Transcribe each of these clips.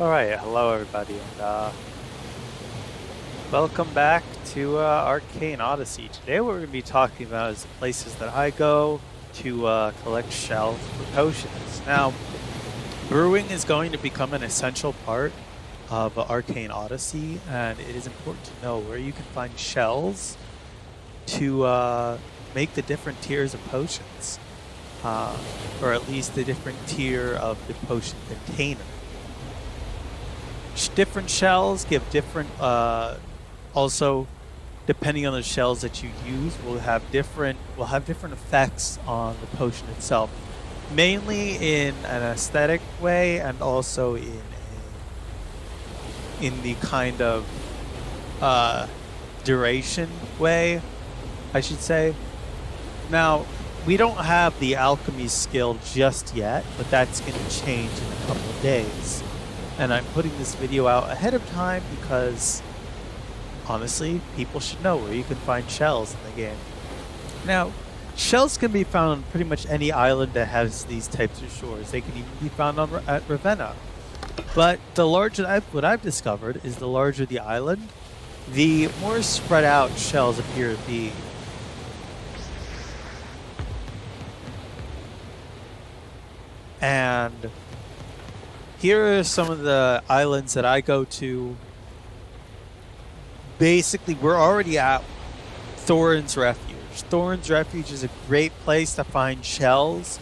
Alright, hello everybody, and welcome back to Arcane Odyssey. Today what we're going to be talking about is the places that I go to collect shells for potions. Now, brewing is going to become an essential part of Arcane Odyssey, and it is important to know where you can find shells to make the different tiers of potions, or at least the different tier of the potion container. Different shells give different, also depending on the shells that you use will have different effects on the potion itself, mainly in an aesthetic way and also in the kind of duration way, I should say. Now, we don't have the alchemy skill just yet, but that's going to change in a couple of days. And I'm putting this video out ahead of time because, honestly, people should know where you can find shells in the game. Now, shells can be found on pretty much any island that has these types of shores. They can even be found at Ravenna. But the larger, what I've discovered is the larger the island, the more spread out shells appear to be. And here are some of the islands that I go to. Basically, we're already at Thorin's Refuge. Thorin's Refuge is a great place to find shells.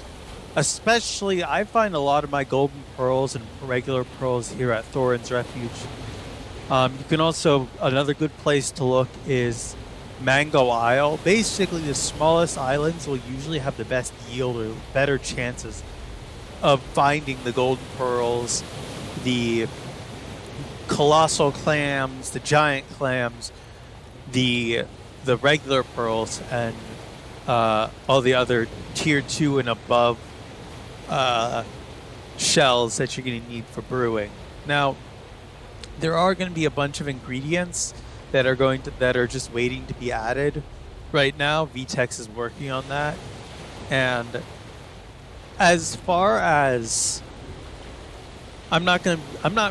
Especially, I find a lot of my golden pearls and regular pearls here at Thorin's Refuge. You can also, another good place to look is Mango Isle. Basically, the smallest islands will usually have the best yield or better chances of finding the golden pearls, the colossal clams, the giant clams, the regular pearls, and all the other tier 2 and above shells that you're going to need for brewing. Now, there are going to be a bunch of ingredients that are just waiting to be added. Right now, Vtex is working on that, and as far as I'm not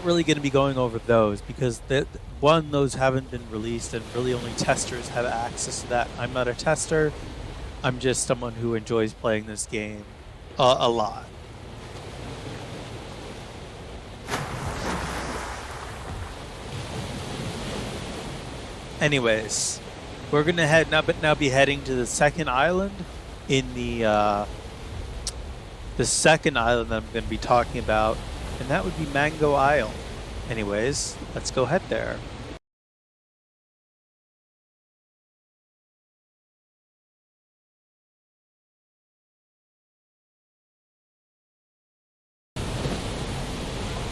really going to be going over those because those haven't been released and really only testers have access to that. I'm not a tester. I'm just someone who enjoys playing this game a lot. Anyways, we're gonna now be heading to the second island in the second island that I'm going to be talking about, and that would be Mango Isle. Anyways, let's go head there.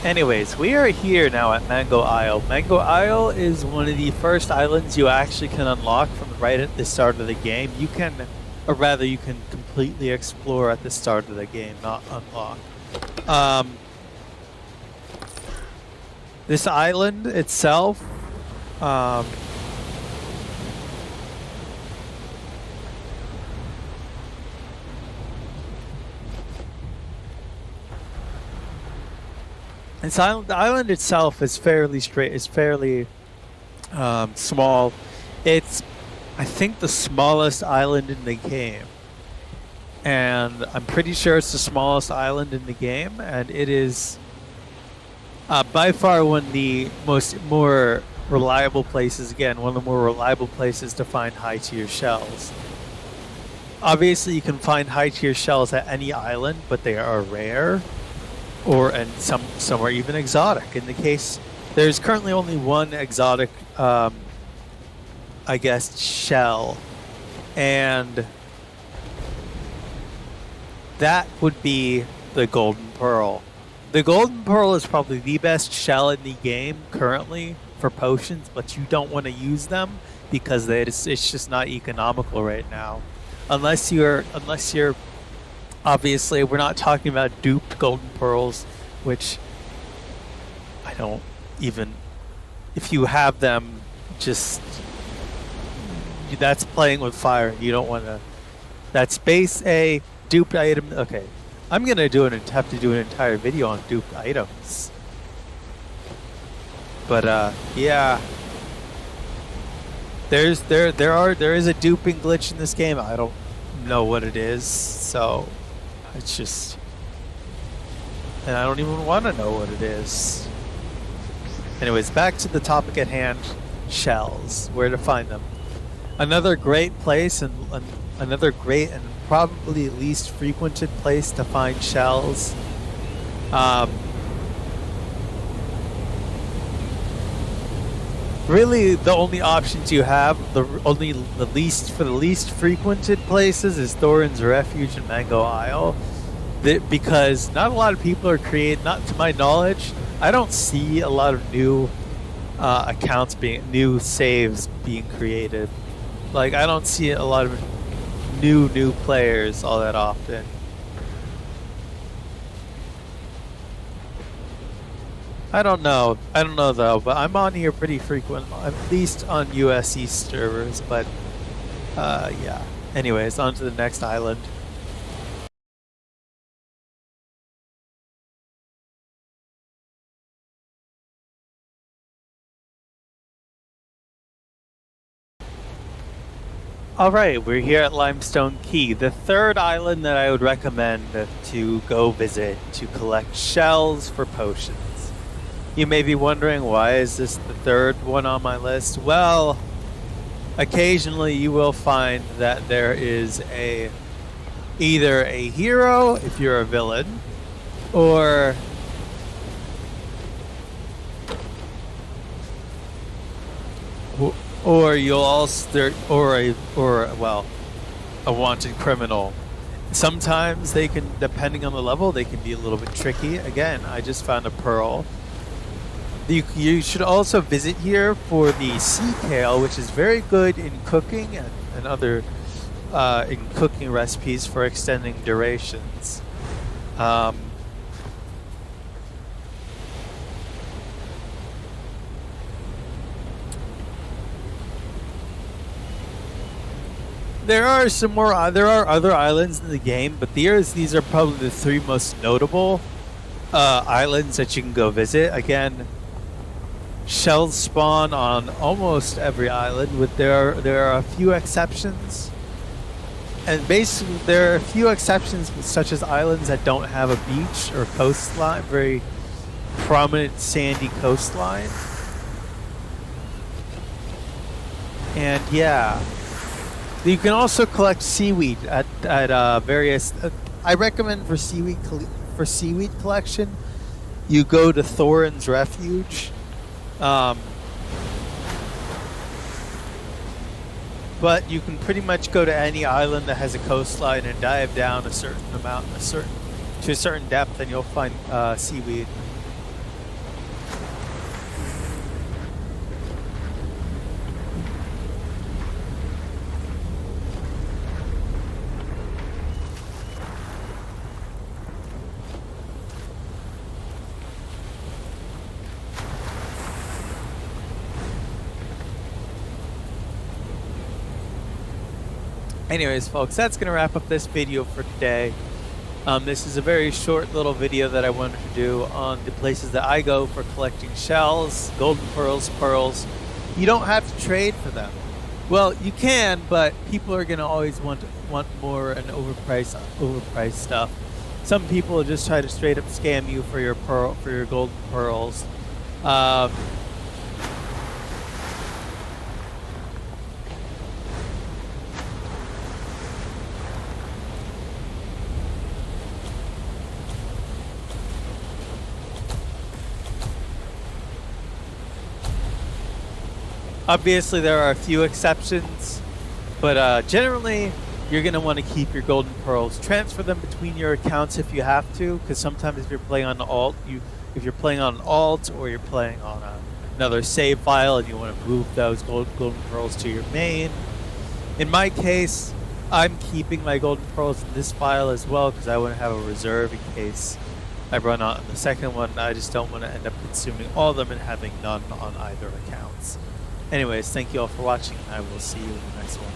Anyways, we are here now at Mango Isle. Mango Isle is one of the first islands you actually can unlock from right at the start of the game. You can completely explore at the start of the game, not unlock. This island itself, the island itself is fairly small. It's, I think, the smallest island in the game, and I'm pretty sure it's the smallest island in the game, and it is by far one of the more reliable places. Again, one of the more reliable places to find high tier shells. Obviously, you can find high tier shells at any island, but they are rare, and some are even exotic. In the case, there's currently only one exotic, I guess, shell, and that would be the golden pearl. The golden pearl is probably the best shell in the game currently for potions, but you don't want to use them because it's just not economical right now. Unless you're obviously, we're not talking about duped golden pearls, which I don't even, if you have them, just, that's playing with fire. You don't want to, that's base A, duped item. Okay, I'm gonna have to do an entire video on duped items. But yeah, there is a duping glitch in this game. I don't know what it is, so it's just, and I don't even want to know what it is. Anyways, back to the topic at hand: shells. Where to find them? Another great place, and another great and probably least frequented place to find shells. Really, the only options you have, the least frequented places, is Thorin's Refuge and Mango Isle, because not a lot of people are not to my knowledge. I don't see a lot of new new saves being created. Like, I don't see a lot of new players all that often. I don't know though, but I'm on here pretty frequent, at least on US East servers, but yeah. Anyways, on to the next island. Alright, we're here at Limestone Key, the third island that I would recommend to go visit to collect shells for potions. You may be wondering, why is this the third one on my list? Well, occasionally you will find that there is either a hero if you're a villain, or you'll also a wanted criminal. Sometimes they can, depending on the level, they can be a little bit tricky. Again, I just found a pearl. You should also visit here for the sea kale, which is very good in cooking and other in cooking recipes for extending durations. There are other islands in the game, but these are probably the three most notable islands that you can go visit. Again, shells spawn on almost every island, but there are a few exceptions. And basically, there are a few exceptions, such as islands that don't have a beach or coastline, very prominent sandy coastline. And yeah, you can also collect seaweed at various. I recommend for seaweed collection, you go to Thorin's Refuge. But you can pretty much go to any island that has a coastline and dive down to a certain depth, and you'll find seaweed. Anyways, folks, that's going to wrap up this video for today. This is a very short little video that I wanted to do on the places that I go for collecting shells, golden pearls. You don't have to trade for them. Well, you can, but people are going to always want more and overpriced stuff. Some people will just try to straight up scam you for your golden pearls. Obviously, there are a few exceptions, but generally, you're going to want to keep your golden pearls. Transfer them between your accounts if you have to, because sometimes if you're playing on if you're playing on an alt or you're playing on another save file and you want to move those golden pearls to your main. In my case, I'm keeping my golden pearls in this file as well because I want to have a reserve in case I run out on the second one. I just don't want to end up consuming all of them and having none on either accounts. Anyways, thank you all for watching, and I will see you in the next one.